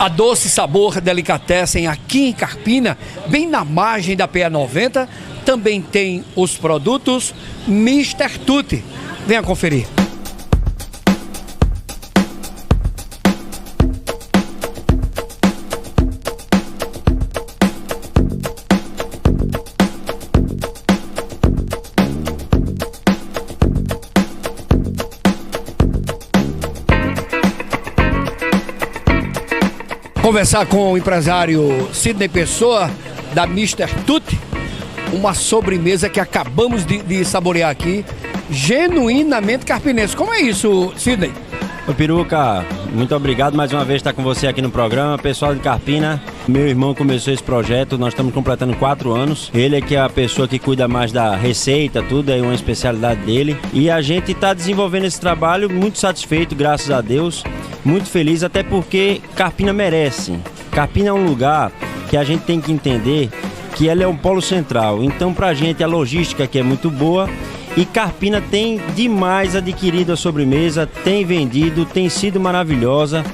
A Doce Sabor Delicatessen aqui em Carpina, bem na margem da PE 90, também tem os produtos Mr. Tutti. Venha conferir. Conversar com o empresário Sidney Pessoa, da Mr. Tutti, uma sobremesa que acabamos de saborear aqui, genuinamente carpinense. Como é isso, Sidney? Ô Peruca, muito obrigado mais uma vez por estar com você aqui no programa. Pessoal de Carpina, meu irmão começou esse projeto, nós estamos completando 4 anos. Ele é que é a pessoa que cuida mais da receita, tudo, é uma especialidade dele. E a gente está desenvolvendo esse trabalho muito satisfeito, graças a Deus. Muito feliz, até porque Carpina merece. Carpina é um lugar que a gente tem que entender que ela é um polo central. Então, pra gente, a logística aqui é muito boa. E Carpina tem demais adquirido a sobremesa, tem vendido, tem sido maravilhosa.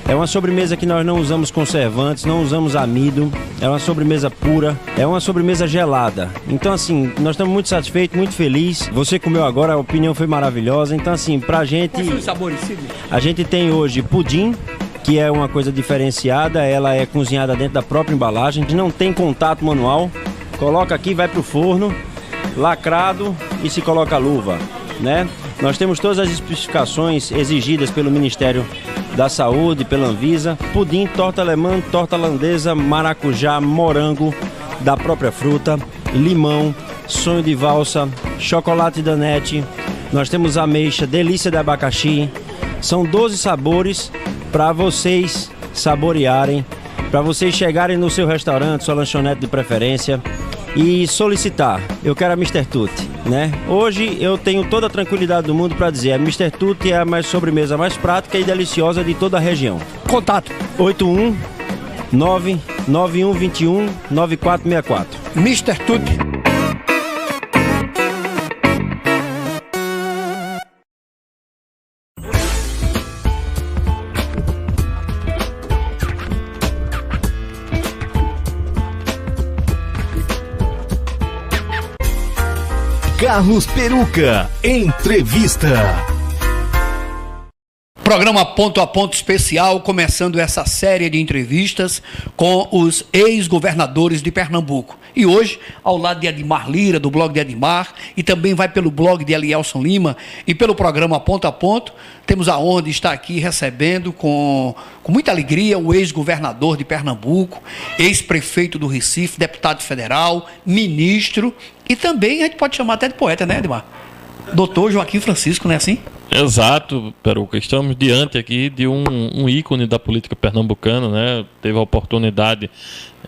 É uma sobremesa que nós não usamos conservantes, não usamos amido. É uma sobremesa pura, é uma sobremesa gelada. Então, assim, nós estamos muito satisfeitos, muito felizes. Você comeu agora, a opinião foi maravilhosa. Então, assim, pra gente... Quais são os sabores, Sidney? A gente tem hoje pudim, que é uma coisa diferenciada. Ela é cozinhada dentro da própria embalagem. A gente não tem contato manual. Coloca aqui, vai pro forno, lacrado e se coloca a luva, né? Nós temos todas as especificações exigidas pelo Ministério da Saúde, pela Anvisa. Pudim, torta alemã, torta holandesa, maracujá, morango da própria fruta, limão, sonho de valsa, chocolate danete. Nós temos ameixa, delícia de abacaxi. São 12 sabores para vocês saborearem, para vocês chegarem no seu restaurante, sua lanchonete de preferência e solicitar. Eu quero a Mr. Tutti, né? Hoje eu tenho toda a tranquilidade do mundo para dizer, a Mr. Tutti é a sobremesa mais prática e deliciosa de toda a região. Contato 819-9121-9464. Mr. Tutti. Carlos Peruca, entrevista. Programa Ponto a Ponto especial, começando essa série de entrevistas com os ex-governadores de Pernambuco. E hoje, ao lado de Edmar Lira, do blog de Edmar, e também vai pelo blog de Elielson Lima e pelo programa Ponto a Ponto, temos a honra de estar aqui recebendo com muita alegria o ex-governador de Pernambuco, ex-prefeito do Recife, deputado federal, ministro, e também a gente pode chamar até de poeta, né, Edmar? Doutor Joaquim Francisco, não é assim? Exato, Peruca. Estamos diante aqui de um ícone da política pernambucana, né? Teve a oportunidade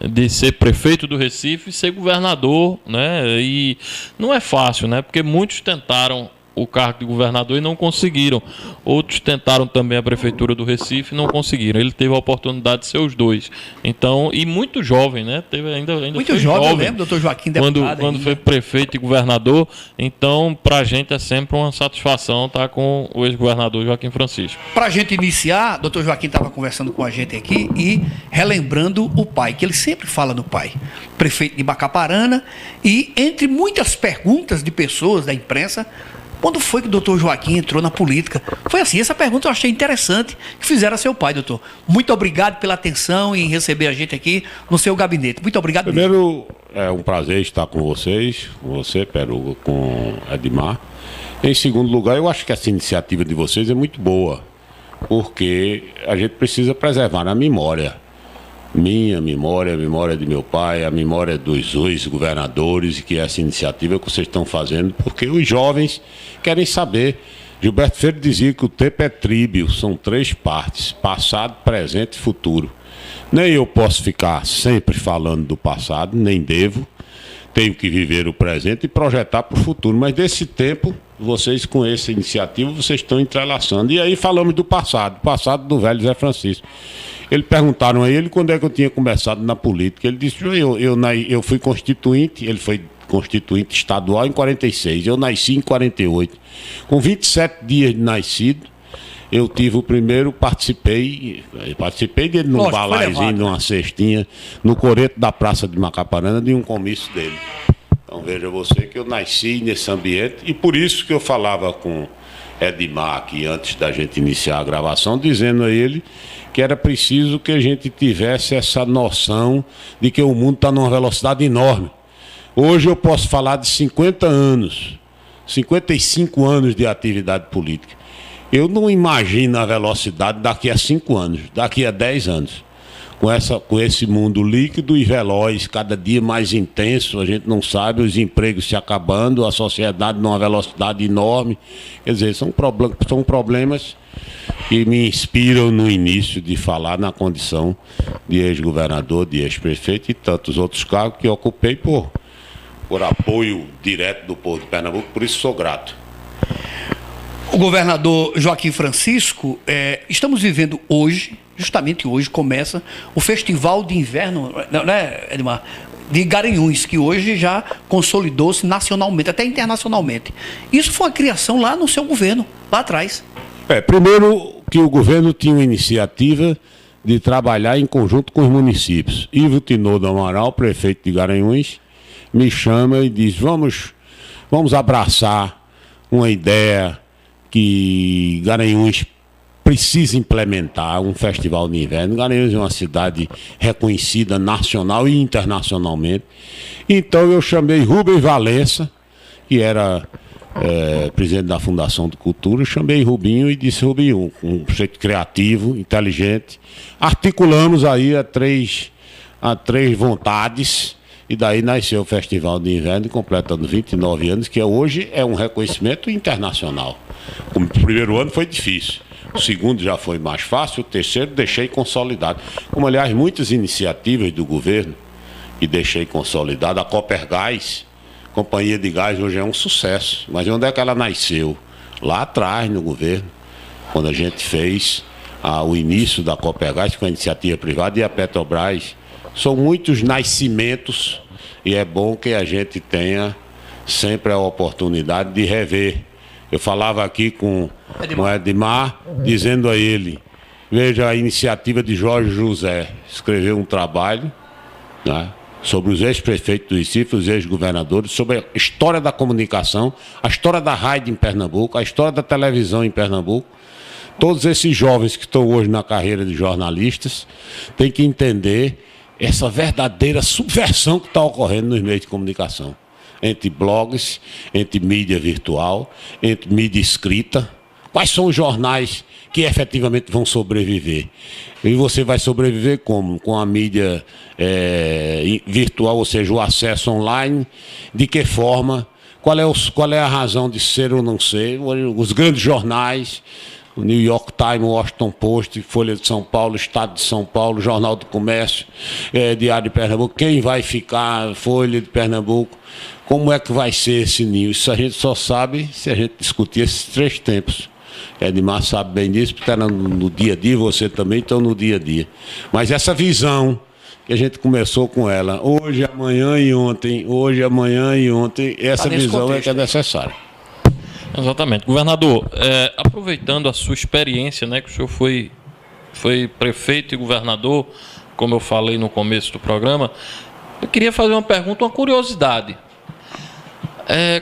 de ser prefeito do Recife e ser governador, né? E não é fácil, né? Porque muitos tentaram o cargo de governador e não conseguiram. Outros tentaram também a prefeitura do Recife e não conseguiram. Ele teve a oportunidade de ser os dois. Então, e muito jovem, né? Teve ainda muito jovem, eu lembro, doutor Joaquim, deputado. Quando foi prefeito e governador. Então, pra gente é sempre uma satisfação estar com o ex-governador Joaquim Francisco. Pra gente iniciar, doutor Joaquim estava conversando com a gente aqui e relembrando o pai, que ele sempre fala no pai. Prefeito de Macaparana, e entre muitas perguntas de pessoas da imprensa, quando foi que o doutor Joaquim entrou na política? Foi assim, essa pergunta eu achei interessante que fizeram a seu pai, doutor. Muito obrigado pela atenção em receber a gente aqui no seu gabinete. Muito obrigado. Primeiro, é um prazer estar com vocês, com você, Peruca, com Edmar. Em segundo lugar, eu acho que essa iniciativa de vocês é muito boa, porque a gente precisa preservar a memória. Minha memória, a memória de meu pai, a memória dos ex-governadores, que é essa iniciativa que vocês estão fazendo, porque os jovens querem saber. Gilberto Freire dizia que o tempo é tríbio, são 3 partes, passado, presente e futuro. Nem eu posso ficar sempre falando do passado, nem devo. Tenho que viver o presente e projetar para o futuro. Mas desse tempo, vocês com essa iniciativa, vocês estão entrelaçando. E aí falamos do passado do velho Zé Francisco. Eles perguntaram a ele quando é que eu tinha começado na política. Ele disse, eu fui constituinte, ele foi constituinte estadual em 46, eu nasci em 48. Com 27 dias de nascido, eu tive o primeiro, participei dele num Lógico, balaizinho, numa cestinha, no coreto da Praça de Macaparana, de um comício dele. Então veja você que eu nasci nesse ambiente, e por isso que eu falava com Edmar aqui, antes da gente iniciar a gravação, dizendo a ele que era preciso que a gente tivesse essa noção de que o mundo está numa velocidade enorme. Hoje eu posso falar de 50 anos, 55 anos de atividade política. Eu não imagino a velocidade daqui a 5 anos, daqui a 10 anos. Com esse mundo líquido e veloz, cada dia mais intenso, a gente não sabe, os empregos se acabando, a sociedade numa velocidade enorme. Quer dizer, são problemas que me inspiram no início de falar na condição de ex-governador, de ex-prefeito e tantos outros cargos que ocupei por apoio direto do povo de Pernambuco, por isso sou grato. O governador Joaquim Francisco, estamos vivendo hoje, justamente hoje, começa o Festival de Inverno, né, Edmar? De Garanhuns, que hoje já consolidou-se nacionalmente, até internacionalmente. Isso foi uma criação lá no seu governo, lá atrás. Primeiro que o governo tinha uma iniciativa de trabalhar em conjunto com os municípios. Ivo Tinô do Amaral, prefeito de Garanhuns, me chama e diz, vamos abraçar uma ideia que Garanhuns precisa implementar, um festival de inverno. Garanhuns é uma cidade reconhecida nacional e internacionalmente. Então eu chamei Rubens Valença, que era presidente da Fundação de Cultura, chamei Rubinho e disse, Rubinho, um sujeito criativo, inteligente, articulamos aí a três vontades. E daí nasceu o Festival de Inverno, completando 29 anos, que hoje é um reconhecimento internacional. O primeiro ano foi difícil, o segundo já foi mais fácil, o terceiro deixei consolidado. Como, aliás, muitas iniciativas do governo que deixei consolidado, a Copergás, companhia de gás, hoje é um sucesso. Mas onde é que ela nasceu? Lá atrás, no governo, quando a gente fez o início da Copergás com a iniciativa privada e a Petrobras. São muitos nascimentos e é bom que a gente tenha sempre a oportunidade de rever. Eu falava aqui com o Edmar, dizendo a ele, veja a iniciativa de Jorge José, escreveu um trabalho, né, sobre os ex-prefeitos do Recife, os ex-governadores, sobre a história da comunicação, a história da rádio em Pernambuco, a história da televisão em Pernambuco. Todos esses jovens que estão hoje na carreira de jornalistas têm que entender essa verdadeira subversão que está ocorrendo nos meios de comunicação. Entre blogs, entre mídia virtual, entre mídia escrita. Quais são os jornais que efetivamente vão sobreviver? E você vai sobreviver como? Com a mídia virtual, ou seja, o acesso online. De que forma? Qual é a razão de ser ou não ser? Os grandes jornais, o New York Times, Washington Post, Folha de São Paulo, Estado de São Paulo, Jornal do Comércio, Diário de Pernambuco, quem vai ficar, Folha de Pernambuco, como é que vai ser esse ninho? Isso a gente só sabe se a gente discutir esses 3 tempos. Edmar sabe bem disso, porque está no dia a dia, você também está no dia a dia. Mas essa visão que a gente começou com ela, hoje, amanhã e ontem, essa visão é que é necessária. Exatamente. Governador, aproveitando a sua experiência, né, que o senhor foi prefeito e governador, como eu falei no começo do programa, eu queria fazer uma pergunta, uma curiosidade.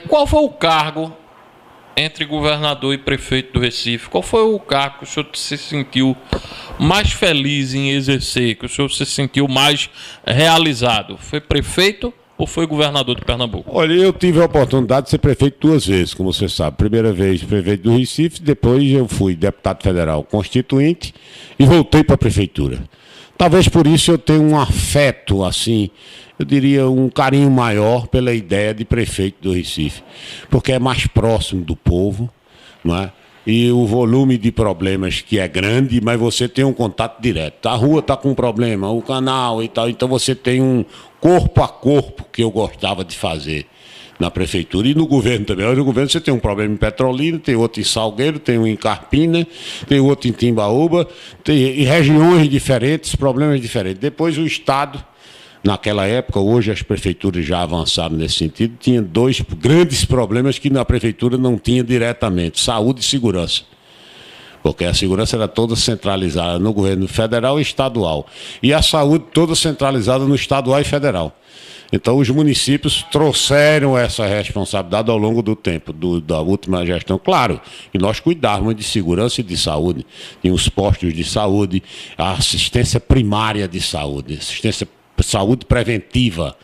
Qual foi o cargo entre governador e prefeito do Recife? Qual foi o cargo que o senhor se sentiu mais feliz em exercer, que o senhor se sentiu mais realizado? Foi prefeito ou foi governador de Pernambuco? Olha, eu tive a oportunidade de ser prefeito 2 vezes, como você sabe. Primeira vez prefeito do Recife, depois eu fui deputado federal constituinte e voltei para a prefeitura. Talvez por isso eu tenha um afeto, assim, eu diria um carinho maior pela ideia de prefeito do Recife, porque é mais próximo do povo, não é? E o volume de problemas que é grande, mas você tem um contato direto. A rua está com um problema, o canal e tal, então você tem um corpo a corpo que eu gostava de fazer na prefeitura e no governo também. No governo você tem um problema em Petrolina, tem outro em Salgueiro, tem um em Carpina, tem outro em Timbaúba, tem em regiões diferentes, problemas diferentes. Depois o Estado, naquela época, hoje as prefeituras já avançaram nesse sentido, tinha 2 grandes problemas que na prefeitura não tinha diretamente, saúde e segurança. porque a segurança era toda centralizada no governo federal e estadual, e a saúde toda centralizada no estadual e federal. Então, os municípios trouxeram essa responsabilidade ao longo do tempo, da última gestão. Claro que nós cuidávamos de segurança e de saúde, tinha os postos de saúde, a assistência primária de saúde, saúde preventiva.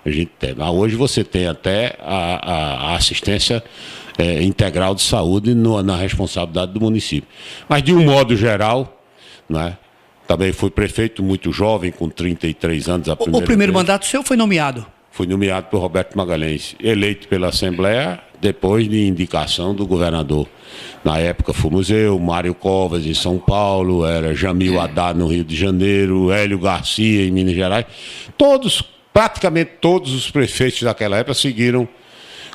A gente tem. Hoje você tem até a assistência integral de saúde na responsabilidade do município. Mas, de um modo geral, né? Também fui prefeito muito jovem, com 33 anos. O primeiro mandato seu foi nomeado? Fui nomeado por Roberto Magalhães, eleito pela Assembleia, depois de indicação do governador. Na época fomos eu, Mário Covas em São Paulo, era Jamil Haddad no Rio de Janeiro, Hélio Garcia em Minas Gerais. Praticamente todos os prefeitos daquela época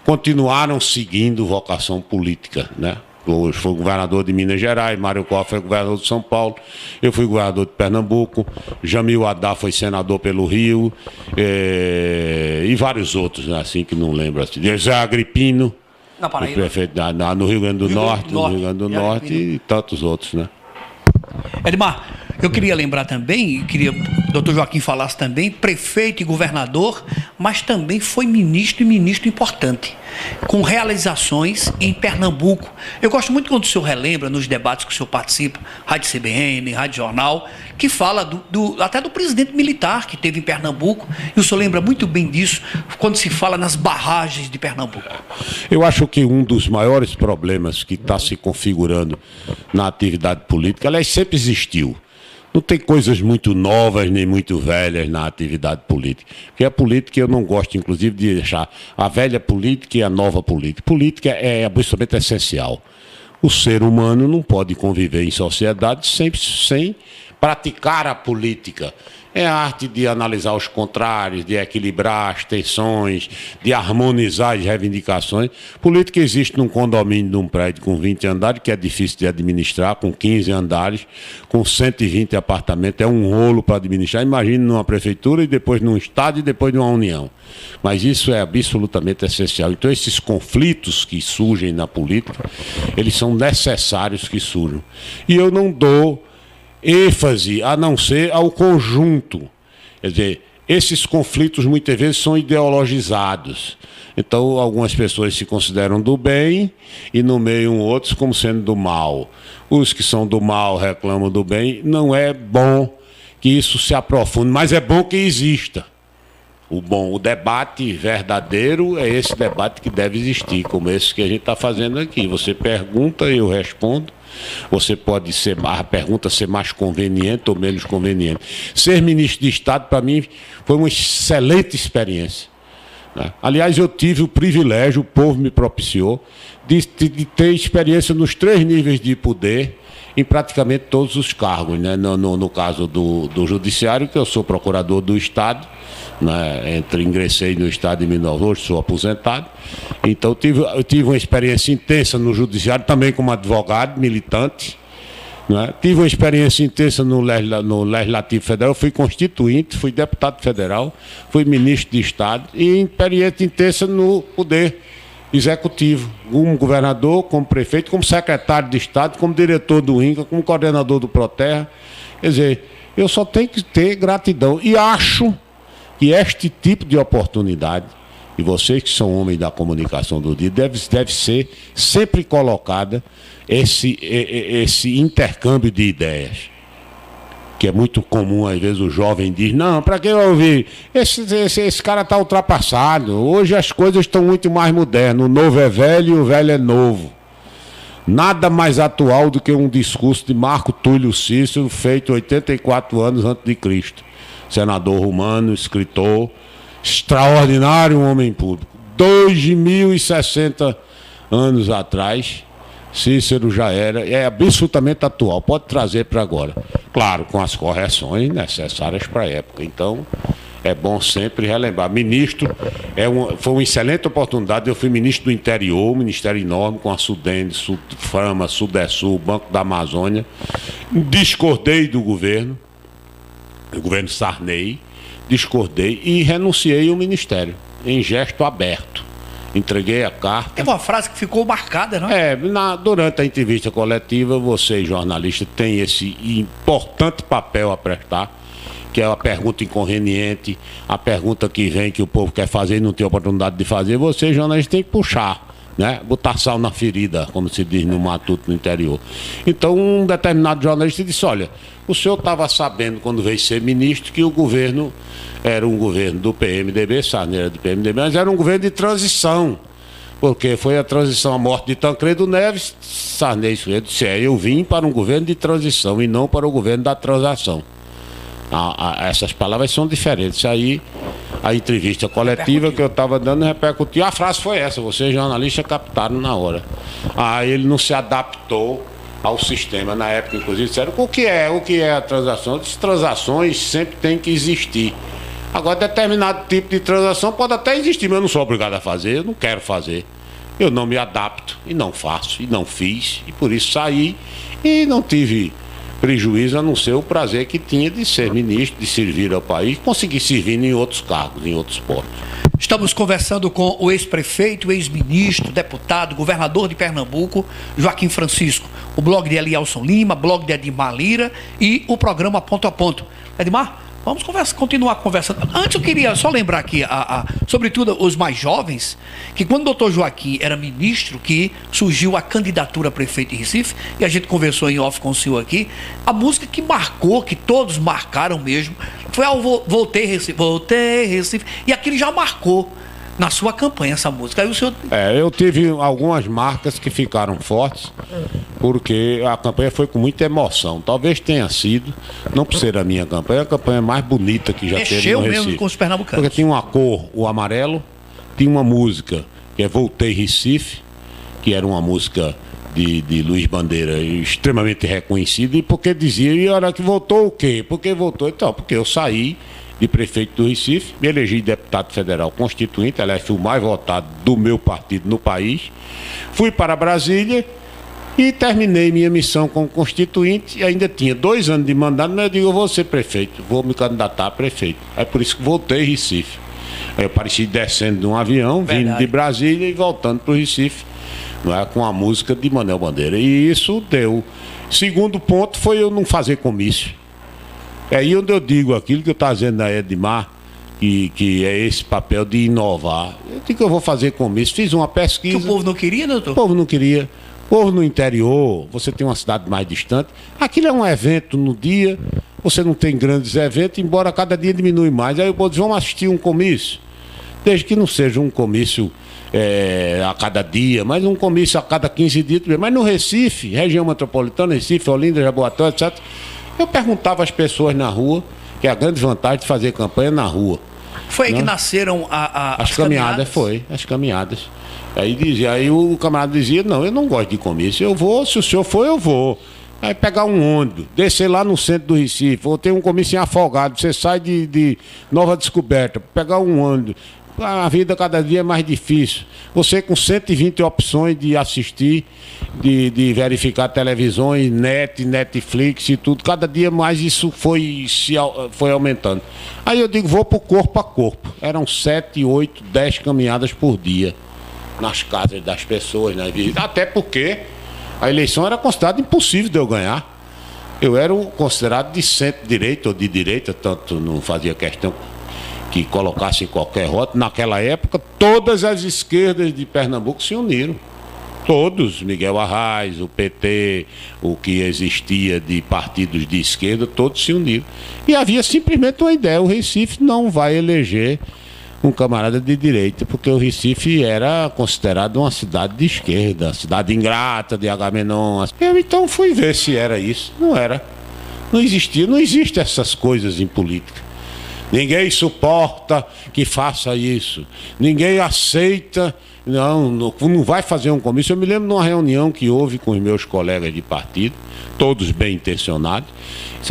continuaram seguindo vocação política, né? Hoje foi governador de Minas Gerais, Mário Covas foi governador de São Paulo, eu fui governador de Pernambuco, Jamil Haddad foi senador pelo Rio, e vários outros, né, assim que não lembro. Assim. Zé Agripino, prefeito no Rio Grande do Norte, e tantos outros, né? Edmar, eu queria lembrar também, queria que o doutor Joaquim falasse também, prefeito e governador, mas também foi ministro e ministro importante, com realizações em Pernambuco. Eu gosto muito quando o senhor relembra, nos debates que o senhor participa, Rádio CBN, Rádio Jornal, que fala até do presidente militar que teve em Pernambuco, e o senhor lembra muito bem disso, quando se fala nas barragens de Pernambuco. Eu acho que um dos maiores problemas que está se configurando na atividade política, aliás, sempre existiu. Não tem coisas muito novas nem muito velhas na atividade política. Porque a política eu não gosto, inclusive, de deixar a velha política e a nova política. Política é absolutamente essencial. O ser humano não pode conviver em sociedade sem praticar a política. É a arte de analisar os contrários, de equilibrar as tensões, de harmonizar as reivindicações. Política existe num condomínio de um prédio com 20 andares, que é difícil de administrar, com 15 andares, com 120 apartamentos. É um rolo para administrar. Imagine numa prefeitura, e depois num estado, e depois numa união. Mas isso é absolutamente essencial. Então, esses conflitos que surgem na política, eles são necessários que surjam. E eu não dou ênfase a não ser ao conjunto. Quer dizer, esses conflitos muitas vezes são ideologizados. Então, algumas pessoas se consideram do bem e nomeiam outros como sendo do mal. Os que são do mal reclamam do bem. Não é bom que isso se aprofunde, mas é bom que exista. O debate verdadeiro é esse debate que deve existir, como esse que a gente está fazendo aqui. Você pergunta, eu respondo. Você pode a pergunta ser mais conveniente ou menos conveniente. Ser ministro de Estado, para mim, foi uma excelente experiência, né? Aliás, eu tive o privilégio, o povo me propiciou, de ter experiência nos 3 níveis de poder, em praticamente todos os cargos, né? No caso do Judiciário, que eu sou procurador do Estado, né? Ingressei no Estado em 1990, hoje sou aposentado. Então eu tive uma experiência intensa no Judiciário, também como advogado, militante, né? Tive uma experiência intensa no Legislativo Federal, fui constituinte, fui deputado federal, fui ministro de Estado, e experiência intensa no Poder Executivo, como governador, como prefeito, como secretário de Estado, como diretor do INCA, como coordenador do Proterra. Quer dizer, eu só tenho que ter gratidão. E acho que este tipo de oportunidade, e vocês que são homens da comunicação do dia, deve ser sempre colocada esse intercâmbio de ideias. Que é muito comum, às vezes o jovem diz, não, para que eu ouvir? Esse cara está ultrapassado. Hoje as coisas estão muito mais modernas. O novo é velho e o velho é novo. Nada mais atual do que um discurso de Marco Túlio Cícero, feito 84 anos antes de Cristo. Senador romano, escritor, extraordinário homem público. 2060 anos atrás, Cícero já era, é absolutamente atual, pode trazer para agora. Claro, com as correções necessárias para a época. Então, é bom sempre relembrar. Ministro, foi uma excelente oportunidade. Eu fui ministro do interior, um ministério enorme, com a Sudene, Sudframa, Sudesul, Banco da Amazônia. Discordei do governo Sarney, discordei e renunciei ao ministério, em gesto aberto. entreguei a carta. Tem uma frase que ficou marcada, não é? Durante a entrevista coletiva, vocês, jornalistas, têm esse importante papel a prestar, que é a pergunta inconveniente, a pergunta que vem que o povo quer fazer e não tem oportunidade de fazer. Vocês, jornalistas, têm que puxar, né? Botar sal na ferida, como se diz no matuto no interior. Então, um determinado jornalista disse: olha, o senhor estava sabendo, quando veio ser ministro, que o governo era um governo do PMDB, Sarney era do PMDB, mas era um governo de transição, porque foi a transição à morte de Tancredo Neves. Sarney disse: eu vim para um governo de transição e não para o governo da transação. Essas palavras são diferentes. Aí a entrevista coletiva que eu estava dando repercutiu. A frase foi essa: vocês, jornalistas, captaram na hora. Ele não se adaptou ao sistema. Na época, inclusive, disseram: o que é a transação? As transações sempre tem que existir. Agora, determinado tipo de transação pode até existir, mas eu não sou obrigado a fazer, eu não quero fazer. Eu não me adapto e não faço, e não fiz, e por isso saí e não tive prejuízo, a não ser o prazer que tinha de ser ministro, de servir ao país, conseguir servir em outros cargos, em outros postos. Estamos conversando com o ex-prefeito, ex-ministro, deputado, governador de Pernambuco, Joaquim Francisco. O blog de Elielson Lima, blog de Edmar Lira e o programa Ponto a Ponto. Edmar, vamos continuar conversando. Antes eu queria só lembrar aqui, sobretudo os mais jovens, que quando o doutor Joaquim era ministro, que surgiu a candidatura a prefeito de Recife, e a gente conversou em off com o senhor aqui, a música que marcou, que todos marcaram mesmo, foi ao Voltei Recife, e aquilo já marcou na sua campanha essa música. Aí o senhor... eu tive algumas marcas que ficaram fortes, porque a campanha foi com muita emoção. Talvez tenha sido, não por ser a minha campanha, a campanha mais bonita que já teve no Recife. Mexeu mesmo com os pernambucanos. Porque tinha uma cor, o amarelo, tinha uma música, que é Voltei Recife, que era uma música de Luiz Bandeira, extremamente reconhecida, e porque dizia: e a hora que voltou o quê? Por que voltou? Então, porque eu saí de prefeito do Recife, me elegi deputado federal constituinte, aliás, fui o mais votado do meu partido no país, fui para Brasília e terminei minha missão como constituinte, e ainda tinha 2 anos de mandato, mas eu digo: eu vou ser prefeito, vou me candidatar a prefeito. É por isso que voltei Recife. Aí eu apareci descendo de um avião, vindo de Brasília e voltando para o Recife, não é, com a música de Manel Bandeira. E isso deu. Segundo ponto foi eu não fazer comício. É aí onde eu digo aquilo que eu estava dizendo a Edmar, que é esse papel de inovar. Eu digo que eu vou fazer comício. Fiz uma pesquisa. Que o povo não queria, doutor? O povo não queria. O povo no interior, você tem uma cidade mais distante. Aquilo é um evento no dia, você não tem grandes eventos, embora cada dia diminui mais. Aí eu vou dizer: vamos assistir um comício. Desde que não seja um comício a cada dia, mas um comício a cada 15 dias. Mas no Recife, região metropolitana, Recife, Olinda, Jaboatão, etc., eu perguntava às pessoas na rua, que é a grande vantagem de fazer campanha na rua. Foi aí que nasceram as caminhadas? Foi, as caminhadas. Aí o camarada dizia: não, eu não gosto de comício, eu vou, se o senhor for, eu vou. Aí pegar um ônibus, descer lá no centro do Recife, ou ter um comício em Afogado, você sai de Nova Descoberta, pegar um ônibus. A vida cada dia é mais difícil. Você com 120 opções de assistir, de verificar televisões, Netflix e tudo, cada dia mais isso foi aumentando. Aí eu digo: vou para o corpo a corpo. Eram 7, 8, 10 caminhadas por dia nas casas das pessoas, nas visitas. Até porque a eleição era considerada impossível de eu ganhar. Eu era considerado de centro-direita ou de direita, tanto não fazia questão que colocasse qualquer rótulo. Naquela época, todas as esquerdas de Pernambuco se uniram. Todos, Miguel Arraes, o PT, o que existia de partidos de esquerda, todos se uniram. E havia simplesmente uma ideia: o Recife não vai eleger um camarada de direita, porque o Recife era considerado uma cidade de esquerda, cidade ingrata de Agamenon. Eu então fui ver se era isso. Não era. Não existia, não existem essas coisas em política. Ninguém suporta que faça isso. Ninguém aceita. Não vai fazer um comício. Eu me lembro de uma reunião que houve com os meus colegas de partido, todos bem intencionados.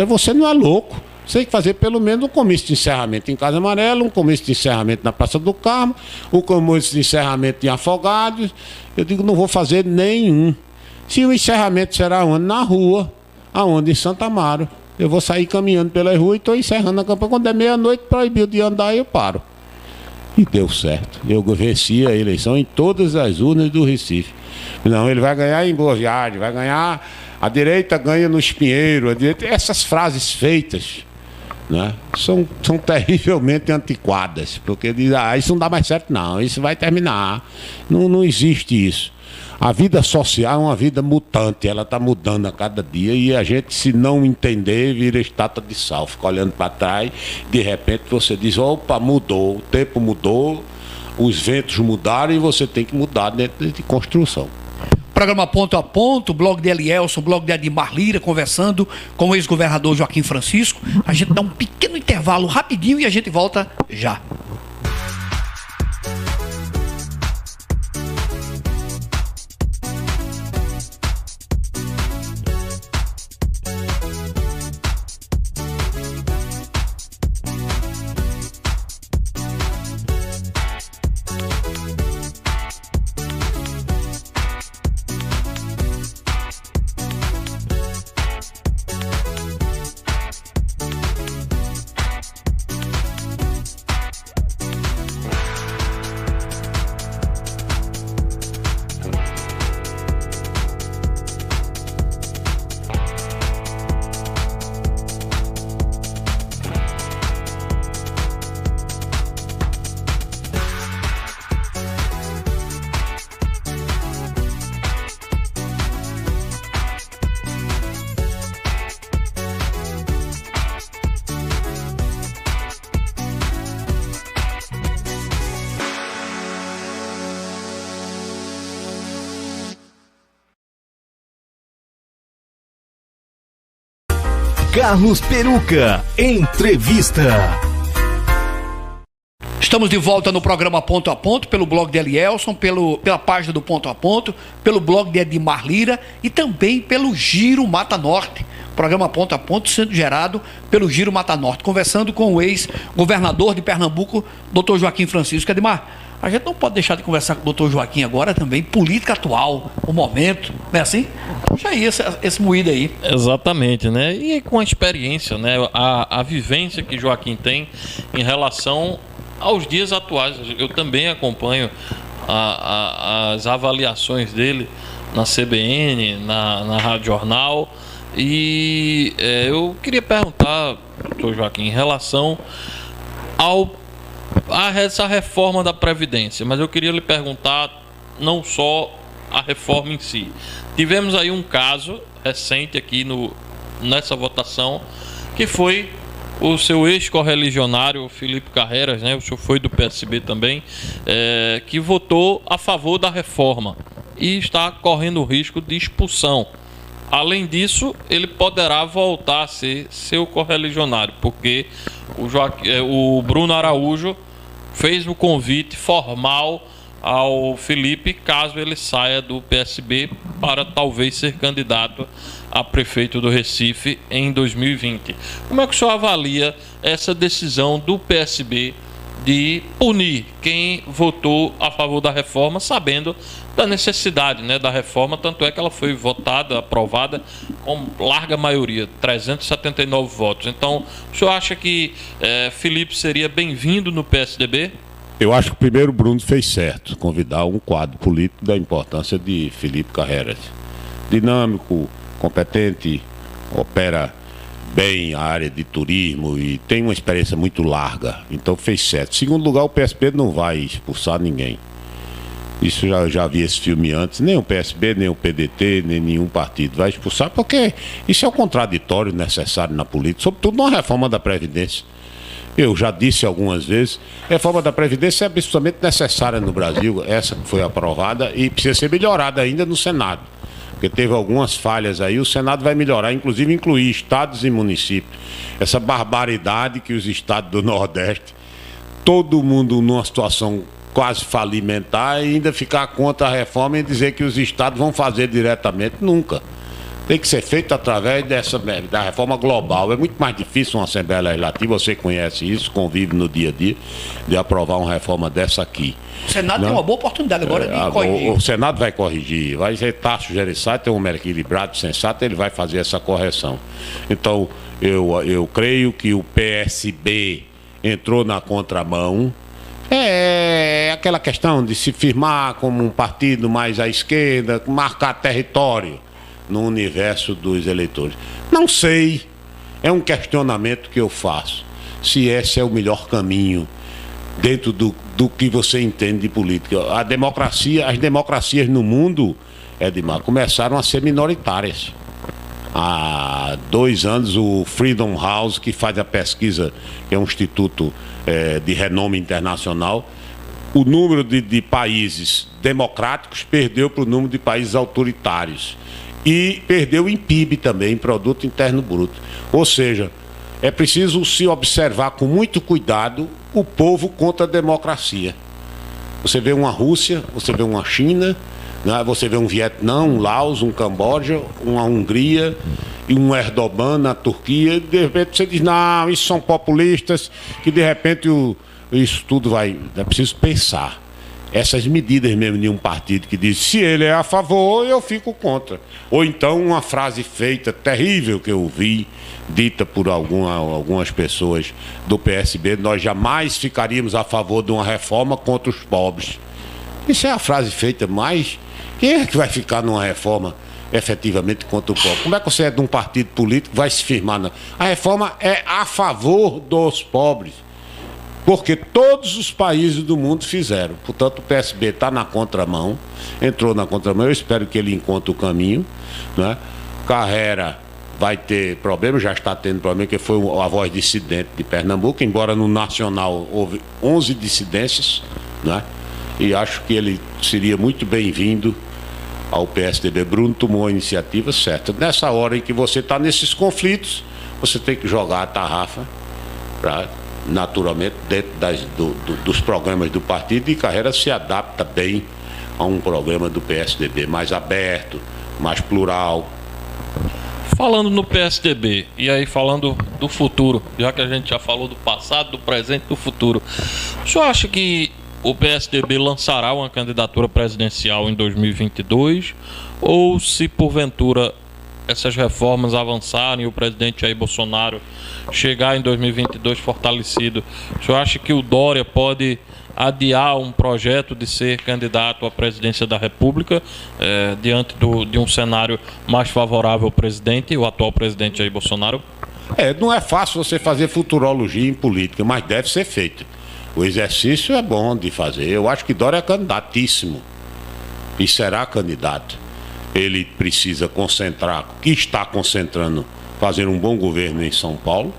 Você não é louco. Você tem que fazer pelo menos um comício de encerramento em Casa Amarela, um comício de encerramento na Praça do Carmo, um comício de encerramento em Afogados. Eu digo: não vou fazer nenhum. Se o encerramento será onde? Na rua. Aonde? Em Santa Amaro. Eu vou sair caminhando pela rua e estou encerrando a campanha. Quando é meia-noite, proibiu de andar, eu paro. E deu certo. Eu venci a eleição em todas as urnas do Recife. Não, ele vai ganhar em Boa Viagem, vai ganhar, a direita ganha no Espinheiro, a direita, essas frases feitas, né, são terrivelmente antiquadas, porque diz, isso não dá mais certo não, isso vai terminar. Não existe isso. A vida social é uma vida mutante, ela está mudando a cada dia e a gente, se não entender, vira estátua de sal, fica olhando para trás, de repente você diz, opa, mudou, o tempo mudou, os ventos mudaram e você tem que mudar dentro de construção. Programa Ponto a Ponto, blog de Elielson, blog de Admar Lira, conversando com o ex-governador Joaquim Francisco. A gente dá um pequeno intervalo rapidinho e a gente volta já. Carlos Peruca, entrevista. Estamos de volta no programa Ponto a Ponto, pelo blog de Elielson, pela página do Ponto a Ponto, pelo blog de Admar Lira e também pelo Giro Mata Norte. Programa Ponto a Ponto sendo gerado pelo Giro Mata Norte, conversando com o ex-governador de Pernambuco, Dr. Joaquim Francisco. Admar, a gente não pode deixar de conversar com o Dr. Joaquim agora também, política atual, o momento, não é assim? Puxa aí esse moído aí. Exatamente, né? E com a experiência, né? A vivência que Joaquim tem em relação aos dias atuais. Eu também acompanho as avaliações dele na CBN, na Rádio Jornal. E eu queria perguntar, doutor Joaquim, em relação a essa reforma da Previdência, mas eu queria lhe perguntar não só a reforma em si. Tivemos aí um caso recente aqui nessa votação, que foi o seu ex-correligionário Felipe Carreiras, né? O senhor foi do PSB também, que votou a favor da reforma e está correndo o risco de expulsão. Além disso, ele poderá voltar a ser seu correligionário, porque o Bruno Araújo fez o convite formal ao Felipe, caso ele saia do PSB, para talvez ser candidato a prefeito do Recife em 2020. Como é que o senhor avalia essa decisão do PSB de punir quem votou a favor da reforma, sabendo da necessidade, né, da reforma? Tanto é que ela foi votada, aprovada com larga maioria, 379 votos. Então, o senhor acha que Felipe seria bem-vindo no PSDB? Eu acho que primeiro o Bruno fez certo, convidar um quadro político da importância de Felipe Carreiras. Dinâmico, competente, opera bem a área de turismo e tem uma experiência muito larga, então fez certo. Segundo lugar, o PSB não vai expulsar ninguém. Isso já vi esse filme antes, nem o PSB, nem o PDT, nem nenhum partido vai expulsar, porque isso é o contraditório necessário na política, sobretudo na reforma da Previdência. Eu já disse algumas vezes, a reforma da Previdência é absolutamente necessária no Brasil, essa que foi aprovada, e precisa ser melhorada ainda no Senado, porque teve algumas falhas aí. O Senado vai melhorar, inclusive incluir estados e municípios. Essa barbaridade que os estados do Nordeste, todo mundo numa situação quase falimentar, e ainda ficar contra a reforma e dizer que os estados vão fazer diretamente, nunca. Tem que ser feito através da reforma global. É muito mais difícil uma Assembleia Legislativa, você conhece isso, convive no dia a dia, de aprovar uma reforma dessa aqui. O Senado tem uma boa oportunidade agora de corrigir. O Senado vai corrigir, vai ser Tasso Gereissati, tem um equilibrado, sensato, ele vai fazer essa correção. Então, eu creio que o PSB entrou na contramão, É aquela questão de se firmar como um partido mais à esquerda, marcar território no universo dos eleitores. Não sei, é um questionamento que eu faço, se esse é o melhor caminho dentro do que você entende de política. As democracias no mundo, Edmar, começaram a ser minoritárias. Há 2 anos, o Freedom House, que faz a pesquisa, que é um instituto de renome internacional, o número de países democráticos perdeu para o número de países autoritários. E perdeu em PIB também, em Produto Interno Bruto. Ou seja, é preciso se observar com muito cuidado o povo contra a democracia. Você vê uma Rússia, você vê uma China, né? Você vê um Vietnã, um Laos, um Camboja, uma Hungria e um Erdogan na Turquia. E de repente você diz, não, isso são populistas, que de repente isso tudo vai... É preciso pensar. Essas medidas mesmo de um partido que diz, se ele é a favor, eu fico contra. Ou então uma frase feita, terrível, que eu vi, dita por algumas pessoas do PSB, nós jamais ficaríamos a favor de uma reforma contra os pobres. Isso é a frase feita, mas quem é que vai ficar numa reforma efetivamente contra o pobre? Como é que você é de um partido político que vai se firmar? A reforma é a favor dos pobres. Porque todos os países do mundo fizeram. Portanto, o PSB está na contramão, entrou na contramão, eu espero que ele encontre o caminho, né? Carreira vai ter problema, já está tendo problema, que foi a voz dissidente de Pernambuco, embora no Nacional houve 11 dissidências, né? E acho que ele seria muito bem-vindo ao PSDB. Bruno tomou a iniciativa certa. Nessa hora em que você está nesses conflitos, você tem que jogar a tarrafa para... naturalmente, dentro dos programas do partido, e Carreira se adapta bem a um programa do PSDB mais aberto, mais plural. Falando no PSDB, e aí falando do futuro, já que a gente já falou do passado, do presente e do futuro, o senhor acha que o PSDB lançará uma candidatura presidencial em 2022? Ou, se porventura essas reformas avançarem e o presidente Jair Bolsonaro chegar em 2022 fortalecido, o senhor acha que o Dória pode adiar um projeto de ser candidato à presidência da República diante de um cenário mais favorável ao presidente, o atual presidente Jair Bolsonaro? Não é fácil você fazer futurologia em política, mas deve ser feito. O exercício é bom de fazer. Eu acho que Dória é candidatíssimo e será candidato. Ele precisa concentrar, que está concentrando, fazer um bom governo em São Paulo.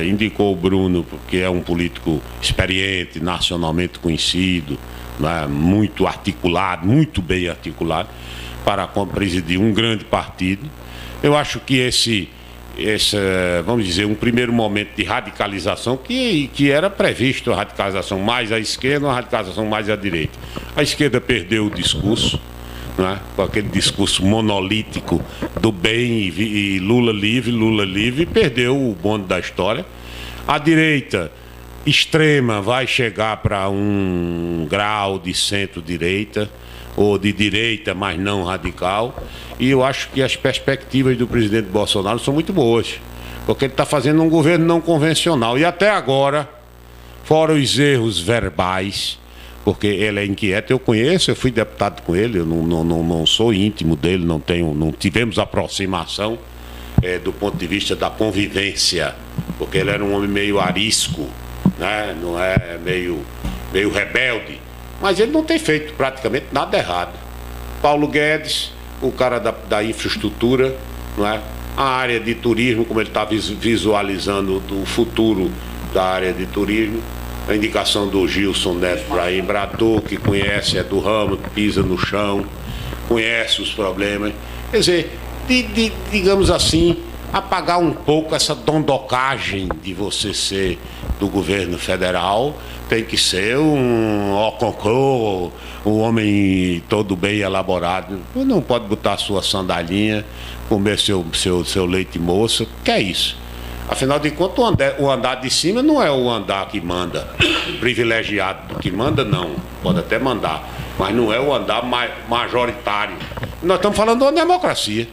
Indicou o Bruno, porque é um político experiente, nacionalmente conhecido, né, muito articulado, muito bem articulado, para presidir um grande partido. Eu acho que esse vamos dizer, um primeiro momento de radicalização, que era previsto, a radicalização mais à esquerda, uma radicalização mais à direita. A esquerda perdeu o discurso, né, com aquele discurso monolítico do bem e Lula livre, perdeu o bonde da história. A direita extrema vai chegar para um grau de centro-direita, ou de direita, mas não radical. E eu acho que as perspectivas do presidente Bolsonaro são muito boas, porque ele está fazendo um governo não convencional. E até agora, fora os erros verbais, porque ele é inquieto, eu conheço, eu fui deputado com ele, eu não sou íntimo dele, não tivemos aproximação do ponto de vista da convivência, porque ele era um homem meio arisco, né? Não é meio rebelde, mas ele não tem feito praticamente nada errado. Paulo Guedes, o cara da infraestrutura, não é? A área de turismo, como ele está visualizando do futuro da área de turismo. A indicação do Gilson Neto para Embratur, que conhece, é do ramo, pisa no chão, conhece os problemas. Quer dizer, digamos assim, apagar um pouco essa dondocagem de você ser do governo federal. Tem que ser um ococô, um homem todo bem elaborado. Não pode botar sua sandalinha, comer seu leite moça. Que é isso? Afinal de contas, o andar de cima não é o andar que manda, privilegiado que manda, não. Pode até mandar, mas não é o andar majoritário. Nós estamos falando de uma democracia.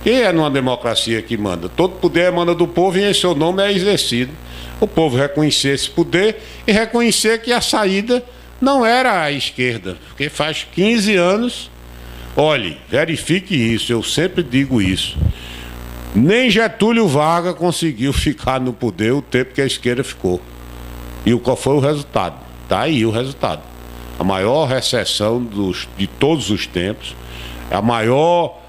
E é numa democracia que manda. Todo poder emana do povo e em seu nome é exercido. O povo reconhecer esse poder e reconhecer que a saída não era a esquerda. Porque faz 15 anos, olhe, verifique isso, eu sempre digo isso. Nem Getúlio Vargas conseguiu ficar no poder o tempo que a esquerda ficou. E qual foi o resultado? Está aí o resultado. A maior recessão de todos os tempos, a maior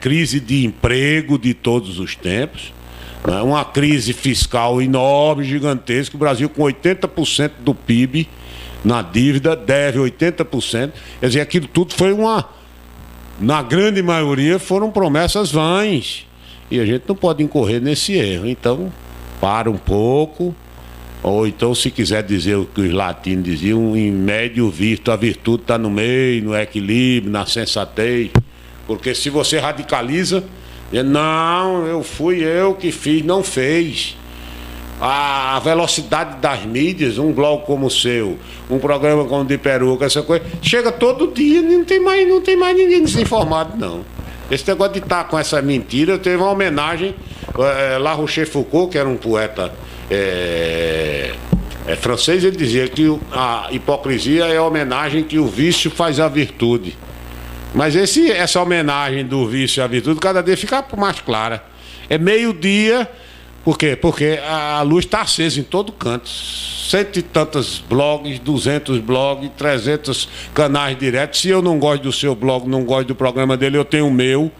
crise de emprego de todos os tempos, né? Uma crise fiscal enorme, gigantesca. O Brasil com 80% do PIB na dívida, deve 80%. Quer dizer, aquilo tudo foi na grande maioria foram promessas vãs. E a gente não pode incorrer nesse erro. Então, para um pouco. Ou então, se quiser dizer o que os latinos diziam, em médio virto, a virtude está no meio, no equilíbrio, na sensatez. Porque se você radicaliza, não, fui eu que fiz, não fez. A velocidade das mídias, um blog como o seu, um programa como o de Peruca, essa coisa, chega todo dia e não tem mais ninguém desinformado, não. Esse negócio de estar com essa mentira, teve uma homenagem, La Rochefoucauld, que era um poeta francês, ele dizia que a hipocrisia é a homenagem que o vício faz à virtude. Mas essa homenagem do vício à virtude cada dia fica mais clara. É meio-dia, por quê? Porque a luz está acesa em todo canto. 100 e tantos blogs, 200 blogs, 300 canais diretos. Se eu não gosto do seu blog, não gosto do programa dele, eu tenho o meu.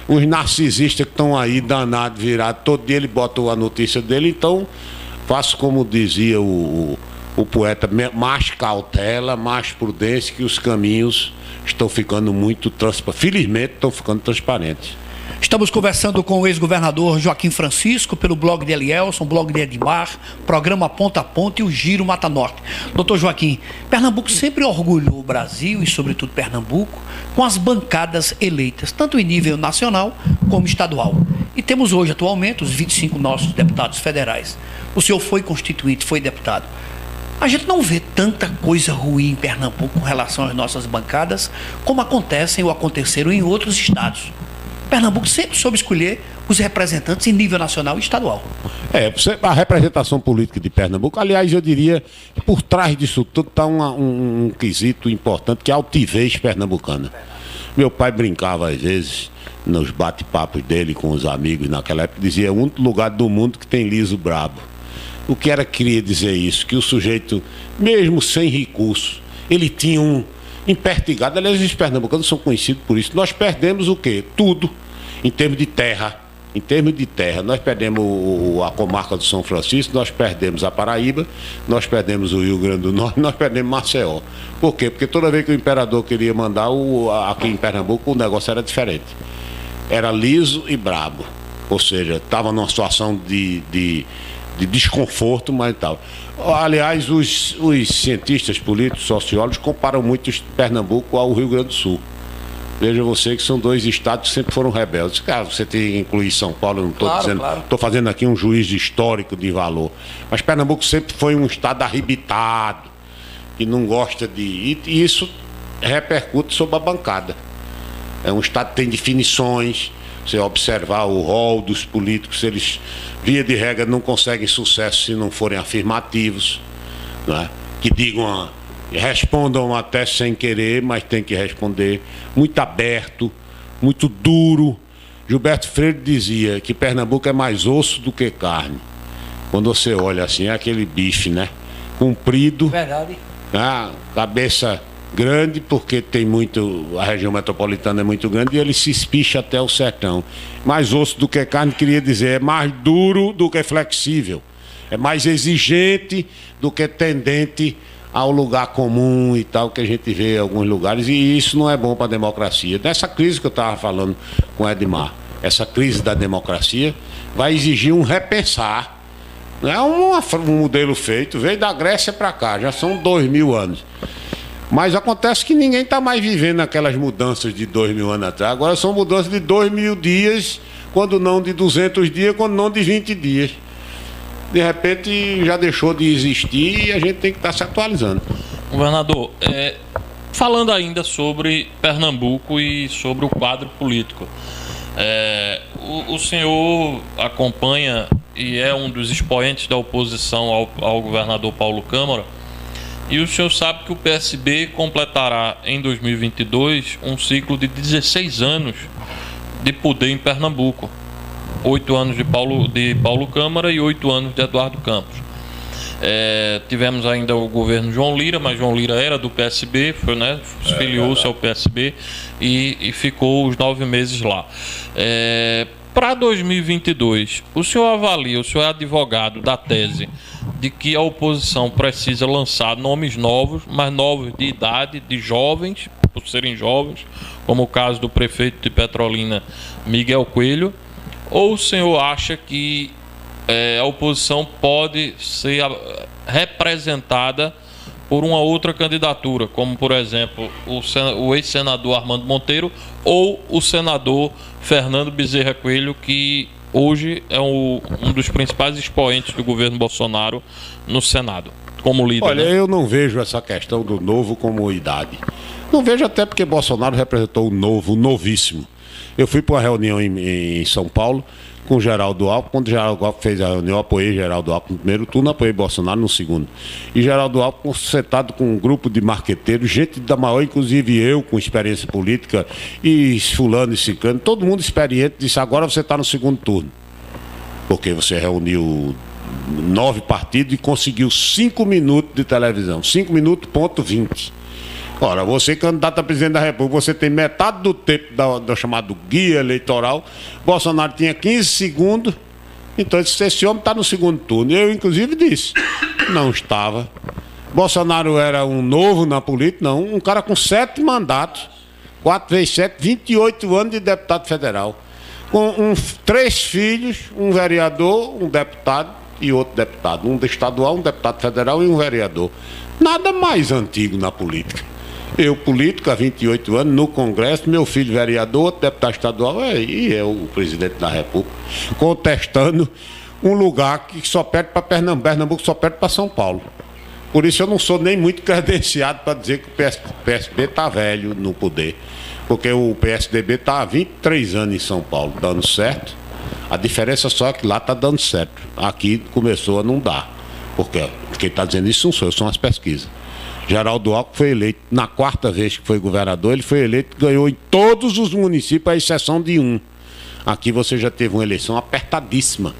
Os narcisistas que estão aí, danados, virados, todo dia ele bota a notícia dele. Então, faço como dizia o poeta, mais cautela, mais prudência, que os caminhos estão ficando muito transparentes. Felizmente, estão ficando transparentes. Estamos conversando com o ex-governador Joaquim Francisco pelo blog de Elielson, blog de Edmar, programa Ponta a Ponta e o Giro Mata Norte. Doutor Joaquim, Pernambuco sempre orgulhou o Brasil e, sobretudo, Pernambuco com as bancadas eleitas, tanto em nível nacional como estadual. E temos hoje, atualmente, os 25 nossos deputados federais. O senhor foi constituinte, foi deputado. A gente não vê tanta coisa ruim em Pernambuco com relação às nossas bancadas como acontecem ou aconteceram em outros estados. Pernambuco sempre soube escolher os representantes em nível nacional e estadual. A representação política de Pernambuco, aliás, eu diria que por trás disso tudo está um quesito importante, que é a altivez pernambucana. Meu pai brincava às vezes, nos bate-papos dele com os amigos naquela época, dizia: é o único lugar do mundo que tem liso brabo. O que queria dizer isso? Que o sujeito, mesmo sem recurso, ele tinha um impertigado. Aliás, os pernambucanos são conhecidos por isso. Nós perdemos o quê? Tudo. Em termos de terra. Em termos de terra, nós perdemos a comarca do São Francisco, nós perdemos a Paraíba, nós perdemos o Rio Grande do Norte, nós perdemos Maceió. Por quê? Porque toda vez que o imperador queria mandar aqui em Pernambuco, o negócio era diferente. Era liso e brabo. Ou seja, estava numa situação de desconforto, mas e tal. Aliás, os cientistas políticos, sociólogos, comparam muito Pernambuco ao Rio Grande do Sul. Veja você que são dois estados que sempre foram rebeldes. Claro, você tem que incluir São Paulo, eu não estou dizendo, estou fazendo aqui um juízo histórico de valor. Mas Pernambuco sempre foi um estado arrebitado, que não gosta de... E isso repercute sobre a bancada. É um estado que tem definições. Você observar o rol dos políticos, eles, via de regra, não conseguem sucesso se não forem afirmativos, não é? Que digam, respondam até sem querer, mas tem que responder. Muito aberto, muito duro. Gilberto Freire dizia que Pernambuco é mais osso do que carne. Quando você olha assim, é aquele bife, né? Comprido. Verdade. Cabeça grande, porque tem muito, a região metropolitana é muito grande e ele se espicha até o sertão. Mais osso do que carne, queria dizer, é mais duro do que flexível, é mais exigente do que tendente ao lugar comum e tal, que a gente vê em alguns lugares, e isso não é bom para a democracia. Nessa crise que eu estava falando com o Edmar, essa crise da democracia vai exigir um repensar. Não é um modelo feito, veio da Grécia para cá, já são 2000 anos. Mas acontece que ninguém está mais vivendo aquelas mudanças de 2000 anos atrás. Agora são mudanças de 2000 dias, quando não de 200 dias, quando não de 20 dias. De repente já deixou de existir e a gente tem que estar se atualizando. Governador, Falando ainda sobre Pernambuco e sobre o quadro político. O senhor acompanha e é um dos expoentes da oposição ao governador Paulo Câmara, e o senhor sabe que o PSB completará em 2022 um ciclo de 16 anos de poder em Pernambuco. 8 anos de Paulo Câmara e 8 anos de Eduardo Campos. Tivemos ainda o governo João Lira, mas João Lira era do PSB, filiou-se ao PSB e ficou os 9 meses lá. Para 2022, o senhor avalia, o senhor é advogado da tese de que a oposição precisa lançar nomes novos, mas novos de idade, de jovens, por serem jovens, como o caso do prefeito de Petrolina, Miguel Coelho, ou o senhor acha que a oposição pode ser representada por uma outra candidatura, como, por exemplo, o ex-senador Armando Monteiro ou o senador Fernando Bezerra Coelho, que hoje é um dos principais expoentes do governo Bolsonaro no Senado, como líder? Olha, eu não vejo essa questão do novo como idade. Não vejo, até porque Bolsonaro representou o novo, o novíssimo. Eu fui para uma reunião em São Paulo com o Geraldo Alckmin. Quando o Geraldo Alckmin fez a reunião, eu apoiei Geraldo Alckmin no primeiro turno, apoiei Bolsonaro no segundo. E Geraldo Alckmin sentado com um grupo de marqueteiros, gente da maior, inclusive eu, com experiência política, e fulano e ciclano, todo mundo experiente, disse: agora você está no segundo turno. Porque você reuniu 9 partidos e conseguiu 5 minutos de televisão. 5 minutos, ponto 20. Ora, você, candidato a presidente da República, você tem metade do tempo do chamado guia eleitoral. Bolsonaro tinha 15 segundos. Então, esse homem está no segundo turno. Eu, inclusive, disse: não estava. Bolsonaro era um novo na política, não. Um cara com 7 mandatos, 4 vezes 7, 28 anos de deputado federal. Com 3 filhos, um vereador, um deputado e outro deputado. Um estadual, um deputado federal e um vereador. Nada mais antigo na política. Eu, político, há 28 anos, no Congresso, meu filho vereador, outro deputado estadual, e eu, o presidente da República, contestando um lugar que só perde para Pernambuco, só perde para São Paulo. Por isso eu não sou nem muito credenciado para dizer que o PSB está velho no poder. Porque o PSDB está há 23 anos em São Paulo, dando certo. A diferença só é que lá está dando certo. Aqui começou a não dar. Porque quem está dizendo isso não sou eu, são as pesquisas. Geraldo Alckmin foi eleito, na 4ª vez que foi governador, ele foi eleito, ganhou em todos os municípios, à exceção de um. Aqui você já teve uma eleição apertadíssima.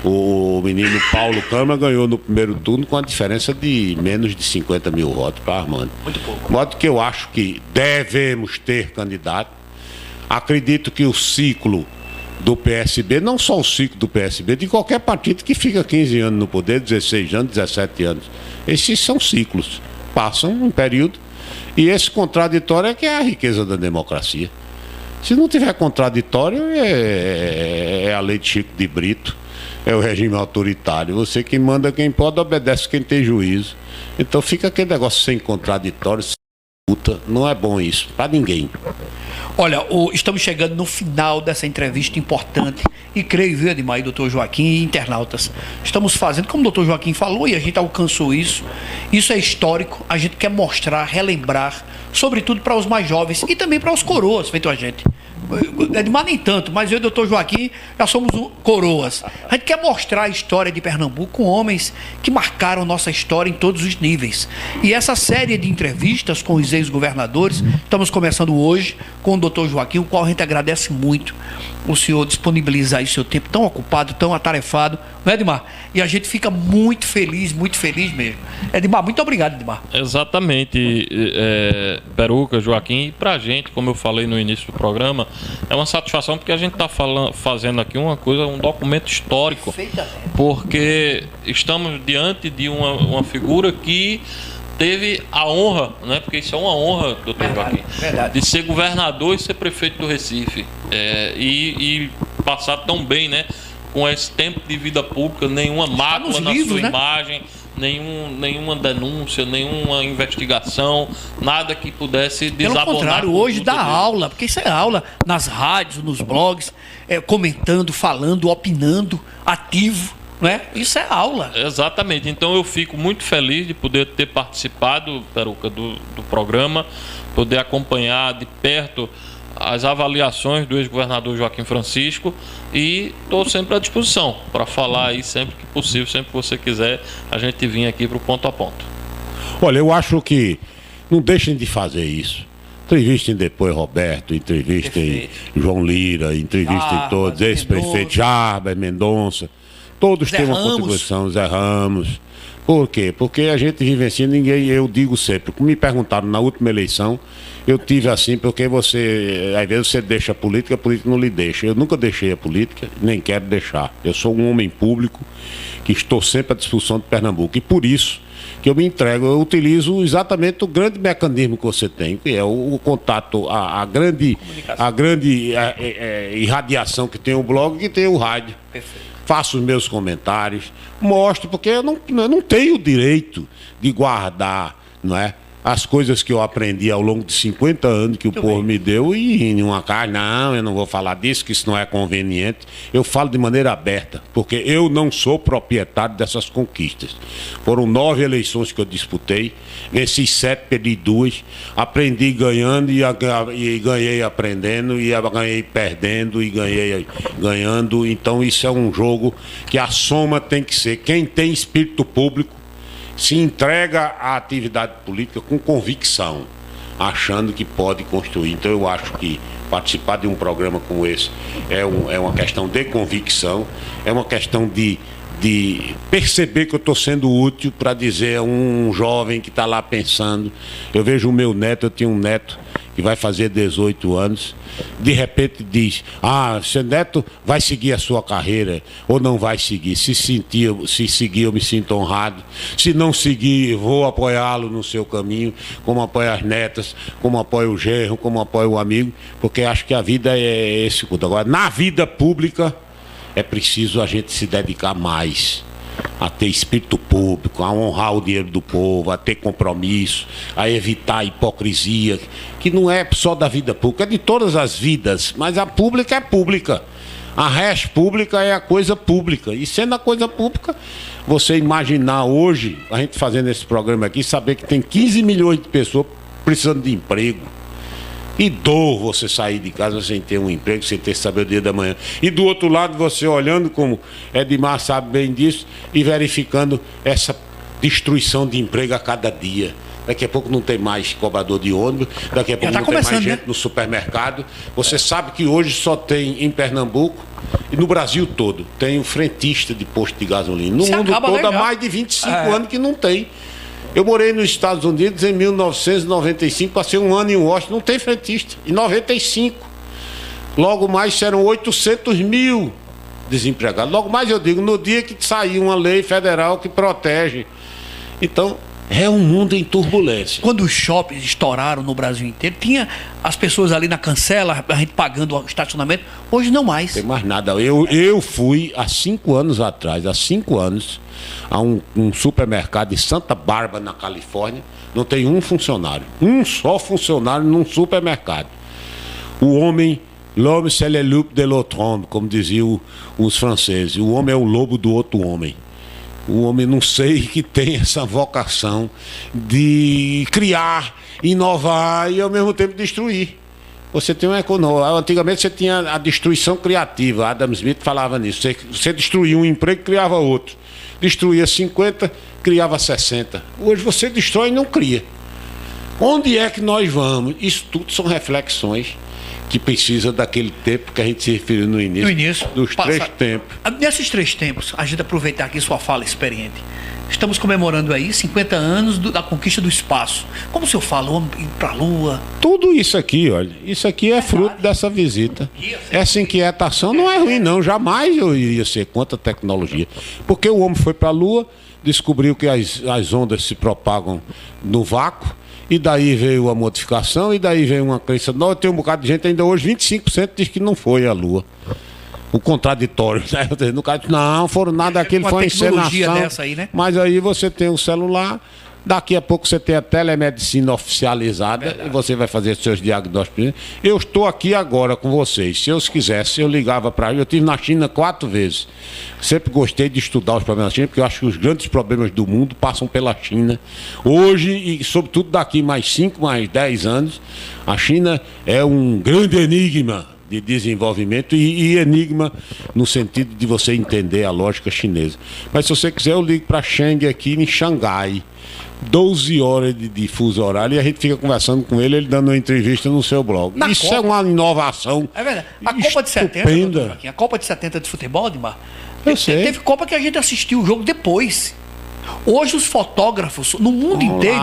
O menino Paulo Câmara ganhou no primeiro turno com a diferença de menos de 50 mil votos para Armando. Muito pouco. De modo que eu acho que devemos ter candidato. Acredito que o ciclo do PSB, não só o ciclo do PSB, de qualquer partido que fica 15 anos no poder, 16 anos, 17 anos. Esses são ciclos. Passam um período, e esse contraditório é que é a riqueza da democracia. Se não tiver contraditório, é a lei de Chico de Brito, é o regime autoritário. Você quem manda, quem pode, obedece quem tem juízo. Então fica aquele negócio sem contraditório, sem luta. Não é bom isso, para ninguém. Olha, estamos chegando no final dessa entrevista importante e creio, viu, Edmar e doutor Joaquim e internautas, estamos fazendo, como o doutor Joaquim falou, e a gente alcançou isso é histórico, a gente quer mostrar, relembrar, sobretudo para os mais jovens e também para os coroas, feito a gente. Edmar nem tanto, mas eu e o doutor Joaquim já somos coroas. A gente quer mostrar a história de Pernambuco com homens que marcaram nossa história em todos os níveis. E essa série de entrevistas com os ex-governadores, estamos começando hoje com o doutor Joaquim, o qual a gente agradece muito o senhor disponibilizar aí seu tempo tão ocupado, tão atarefado, não é, Edmar? E a gente fica muito feliz mesmo. Edmar, muito obrigado, Edmar. Exatamente, Peruca, Joaquim, e pra gente, como eu falei no início do programa, é uma satisfação porque a gente está fazendo aqui uma coisa, um documento histórico, porque estamos diante de uma figura que teve a honra, né, porque isso é uma honra, doutor Joaquim, de ser governador e ser prefeito do Recife, e passar tão bem, né, com esse tempo de vida pública, nenhuma mácula na sua imagem, nenhuma denúncia, nenhuma investigação, nada que pudesse desabonar. Pelo contrário, hoje dá aula, porque isso é aula nas rádios, nos blogs, comentando, falando, opinando, ativo. não é? Isso é aula. Exatamente. Então eu fico muito feliz de poder ter participado, Peruca, do programa, poder acompanhar de perto as avaliações do ex-governador Joaquim Francisco, e estou sempre à disposição para falar aí sempre que possível, sempre que você quiser, a gente vir aqui para o Ponto a Ponto. Olha, eu acho que não deixem de fazer isso. Entrevistem depois Roberto, entrevistem João Lira, entrevistem todos, ex-prefeito Jarbas, Mendonça, todos têm uma contribuição, Zé Ramos. Por quê? Porque a gente vivencia, ninguém, eu digo sempre, como me perguntaram na última eleição, eu tive assim, porque você, às vezes você deixa a política não lhe deixa. Eu nunca deixei a política, nem quero deixar. Eu sou um homem público que estou sempre à disposição de Pernambuco, e por isso que eu me entrego, eu utilizo exatamente o grande mecanismo que você tem, que é o contato, a grande irradiação que tem o blog e que tem o rádio. Perfeito. Faço os meus comentários, mostro, porque eu não tenho o direito de guardar, não é, as coisas que eu aprendi ao longo de 50 anos que o povo me deu, e em uma casa, não, eu não vou falar disso, que isso não é conveniente. Eu falo de maneira aberta, porque eu não sou proprietário dessas conquistas. Foram 9 eleições que eu disputei, venci 7, perdi 2, aprendi ganhando e ganhei aprendendo, e ganhei perdendo e ganhei ganhando. Então isso é um jogo que a soma tem que ser. Quem tem espírito público se entrega à atividade política com convicção, achando que pode construir. Então eu acho que participar de um programa como esse é uma questão de convicção, é uma questão de perceber que eu estou sendo útil para dizer a um jovem que está lá pensando. Eu vejo o meu neto, eu tinha um neto que vai fazer 18 anos, de repente diz, seu neto vai seguir a sua carreira ou não vai seguir. Se seguir, eu me sinto honrado. Se não seguir, vou apoiá-lo no seu caminho, como apoio as netas, como apoio o genro, como apoio o amigo, porque acho que a vida é esse. Agora, na vida pública, é preciso a gente se dedicar mais a ter espírito público, a honrar o dinheiro do povo, a ter compromisso, a evitar a hipocrisia, que não é só da vida pública, é de todas as vidas, mas a pública é pública. A res pública é a coisa pública. E sendo a coisa pública, você imaginar hoje, a gente fazendo esse programa aqui, saber que tem 15 milhões de pessoas precisando de emprego. E dor você sair de casa sem ter um emprego, sem ter que saber o dia da manhã. E do outro lado, você olhando, como Edmar sabe bem disso, e verificando essa destruição de emprego a cada dia. Daqui a pouco não tem mais cobrador de ônibus, daqui a pouco não tem mais gente no supermercado. Você sabe que hoje só tem em Pernambuco e no Brasil todo, tem um frentista de posto de gasolina. No mundo todo há mais de 25 anos que não tem. Eu morei nos Estados Unidos em 1995, passei um ano em Washington, não tem frentista. Em 95, logo mais serão 800 mil desempregados. Logo mais eu digo, no dia que sair uma lei federal que protege. Então, é um mundo em turbulência. Quando os shoppings estouraram no Brasil inteiro, tinha as pessoas ali na cancela, a gente pagando o estacionamento. Hoje não mais. Não tem mais nada. Eu fui há 5 anos atrás, a um supermercado de Santa Bárbara, na Califórnia. Não tem um funcionário. Um só funcionário num supermercado. O homem, l'homme c'est le loup de l'autre homme, como diziam os franceses. O homem é o lobo do outro homem. O homem, não sei, que tem essa vocação de criar, inovar e ao mesmo tempo destruir. Você tem uma economia. Antigamente você tinha a destruição criativa. Adam Smith falava nisso. Você destruía um emprego, criava outro. Destruía 50, criava 60. Hoje você destrói e não cria. Onde é que nós vamos? Isso tudo são reflexões que precisa daquele tempo que a gente se referiu no início dos 3 tempos. Nesses 3 tempos, a gente aproveitar aqui sua fala experiente. Estamos comemorando aí 50 anos da conquista do espaço. Como o senhor falou, ir para a Lua. Tudo isso aqui, olha, isso aqui é fruto dessa visita. Essa inquietação não é ruim, não. Jamais eu iria ser contra a tecnologia. Porque o homem foi para a Lua, descobriu que as ondas se propagam no vácuo, e daí veio a modificação, e daí veio uma crença nova. Tem um bocado de gente, ainda hoje 25% diz que não foi a Lua. O contraditório, né? No caso, não foram nada, aquilo foi uma encenação. Dessa aí, né? Mas aí você tem o celular, Daqui a pouco você tem a telemedicina oficializada e você vai fazer seus diagnósticos. Eu estou aqui agora com vocês. Se eu quisesse, eu ligava para ele. Eu estive na China 4 vezes. Sempre gostei de estudar os problemas da China, porque eu acho que os grandes problemas do mundo passam pela China. Hoje, e sobretudo daqui mais 5, mais 10 anos, a China é um grande enigma de desenvolvimento e enigma no sentido de você entender a lógica chinesa. Mas se você quiser, eu ligo para Cheng aqui em Xangai. 12 horas de fuso horário e a gente fica conversando com ele dando uma entrevista no seu blog. Isso Copa. É uma inovação. É verdade. A Copa de 70, Joaquim, a Copa de 70 de futebol, Admar, teve Copa que a gente assistiu o jogo depois. Hoje os fotógrafos no mundo inteiro,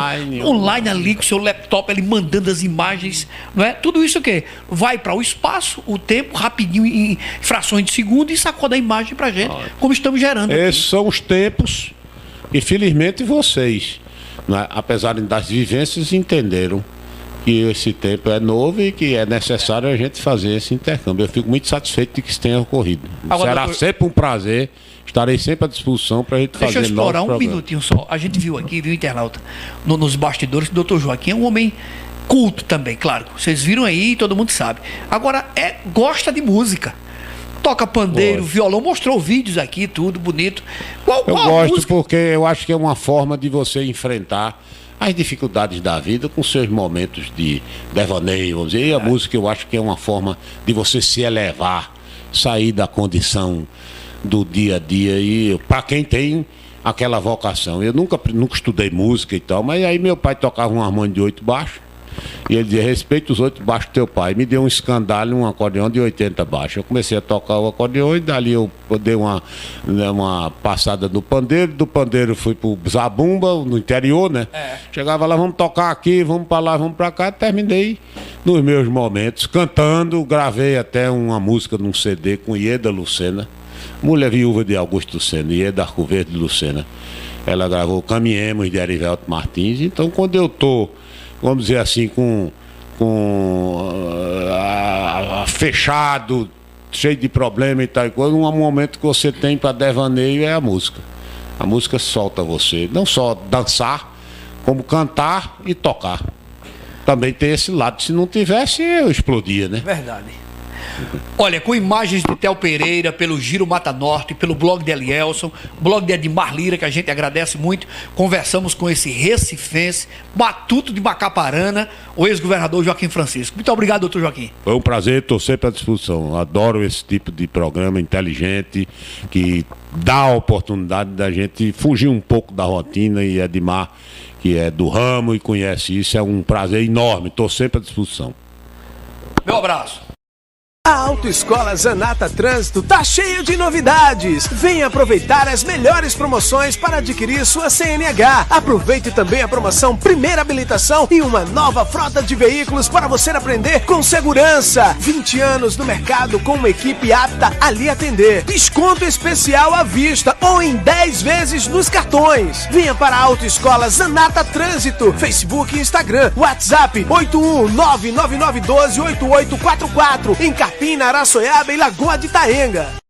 online ali com o seu laptop, ele mandando as imagens, não é? Tudo isso o quê? Vai para o espaço, o tempo, rapidinho, em frações de segundo e sacoda a imagem pra gente, como estamos gerando. Esses são os tempos e felizmente vocês, né, apesar das vivências, entenderam que esse tempo é novo e que é necessário a gente fazer esse intercâmbio. Eu fico muito satisfeito de que isso tenha ocorrido. Será sempre um prazer, estarei sempre à disposição para a gente fazer novos programas. Deixa eu explorar um minutinho só. A gente viu aqui, viu, internauta, nos bastidores, que o doutor Joaquim é um homem culto também, claro. Vocês viram aí, todo mundo sabe. Agora, gosta de música. Toca pandeiro, violão, mostrou vídeos aqui, tudo bonito. Eu gosto música? Porque eu acho que é uma forma de você enfrentar as dificuldades da vida com seus momentos de devaneio, vamos dizer. E a música eu acho que é uma forma de você se elevar, sair da condição do dia a dia e para quem tem aquela vocação. Eu nunca estudei música e tal, mas aí meu pai tocava um harmônio de 8 baixos. E ele dizia, respeita os 8 baixos do teu pai. Me deu um escandalho, um acordeão de 80 baixos. Eu comecei a tocar o acordeão e dali eu dei uma passada no pandeiro. Do pandeiro fui pro zabumba, no interior, né? Chegava lá, vamos tocar aqui, vamos pra lá, vamos pra cá. Terminei nos meus momentos cantando. Gravei até uma música num CD com Ieda Lucena, mulher viúva de Augusto Lucena, Ieda Arcoverde Lucena. Ela gravou Caminhemos de Erivelto Martins. Então quando eu tô, vamos dizer assim, fechado, cheio de problema e tal, um momento que você tem para devaneio é a música. A música solta você, não só dançar, como cantar e tocar. Também tem esse lado, se não tivesse eu explodia, né? Verdade. Olha, com imagens de Theo Pereira, pelo Giro Mata Norte, pelo blog de Elielson, blog de Admar Lira, que a gente agradece muito, conversamos com esse recifense, matuto de Macaparana, o ex-governador Joaquim Francisco. Muito obrigado, doutor Joaquim. Foi um prazer, estou sempre à disposição. Adoro esse tipo de programa inteligente, que dá a oportunidade da gente fugir um pouco da rotina, e Admar, que é do ramo e conhece isso, é um prazer enorme, estou sempre à disposição. Meu abraço. A Autoescola Zanata Trânsito tá cheio de novidades. Venha aproveitar as melhores promoções para adquirir sua CNH. Aproveite também a promoção Primeira Habilitação e uma nova frota de veículos para você aprender com segurança. 20 anos no mercado com uma equipe apta a lhe atender. Desconto especial à vista ou em 10 vezes nos cartões. Venha para a Autoescola Zanata Trânsito. Facebook e Instagram. WhatsApp 81999128844. Em Carpina, Araçoiaba e Lagoa de Itaenga.